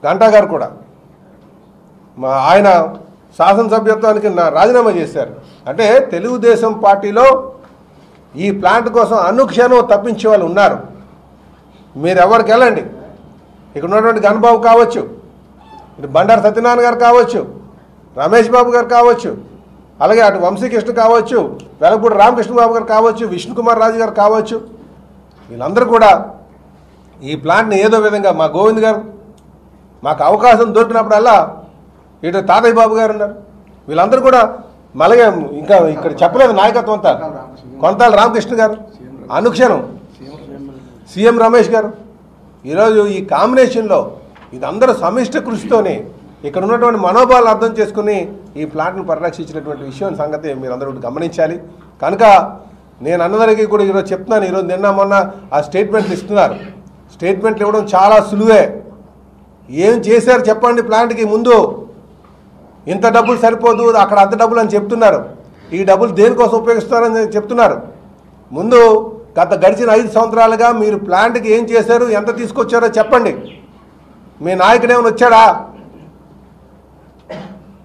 గంటా గారు కూడా ఆయన శాసనసభ్యత్వానికి రాజీనామా చేశారు. అంటే తెలుగుదేశం పార్టీలో ఈ ప్లాంట్ కోసం అనుక్షణం తప్పించే వాళ్ళు ఉన్నారు. మీరు ఎవరికి వెళ్ళండి, ఇక్కడ ఉన్నటువంటి గణబాబు కావచ్చు, ఇటు బండారు సత్యనారాయణ గారు కావచ్చు, రమేష్ బాబు గారు కావచ్చు, అలాగే అటు వంశీకృష్ణ కావచ్చు, వెలగపూడి రామకృష్ణబాబు గారు కావచ్చు, విష్ణుకుమార్ రాజు గారు కావచ్చు, వీళ్ళందరూ కూడా ఈ ప్లాంట్ని ఏదో విధంగా మా గోవింద్ గారు మాకు అవకాశం దొరికినప్పుడల్లా ఇటు తాతయ్య బాబు గారు ఉన్నారు, వీళ్ళందరూ కూడా మళ్ళీ ఇంకా ఇక్కడ చెప్పలేదు నాయకత్వం అంతా కొంతాల రామకృష్ణ గారు, అనుక్షణం సీఎం రమేష్ గారు, ఈరోజు ఈ కాంబినేషన్లో ఇదందరూ సమిష్ట కృషితోనే ఇక్కడ ఉన్నటువంటి మనోభావాలు అర్థం చేసుకుని ఈ ప్లాంట్ను పరిరక్షించినటువంటి విషయం సంగతి మీరందరూ గమనించాలి. కనుక నేను అందరికీ కూడా ఈరోజు చెప్తున్నాను, ఈరోజు నిన్న మొన్న ఆ స్టేట్మెంట్లు ఇస్తున్నారు. స్టేట్మెంట్లు ఇవ్వడం చాలా సులువే. ఏం చేశారు చెప్పండి, ప్లాంట్కి ముందు ఇంత డబ్బులు సరిపోదు, అక్కడ అంత డబ్బులు అని చెప్తున్నారు. ఈ డబ్బులు దేనికోసం ఉపయోగిస్తారని చెప్తున్నారు. ముందు గడిచిన 5 సంవత్సరాలుగా మీరు ప్లాంట్కి ఏం చేశారు, ఎంత తీసుకొచ్చారో చెప్పండి. మీ నాయకుడు ఏమైనా వచ్చాడా?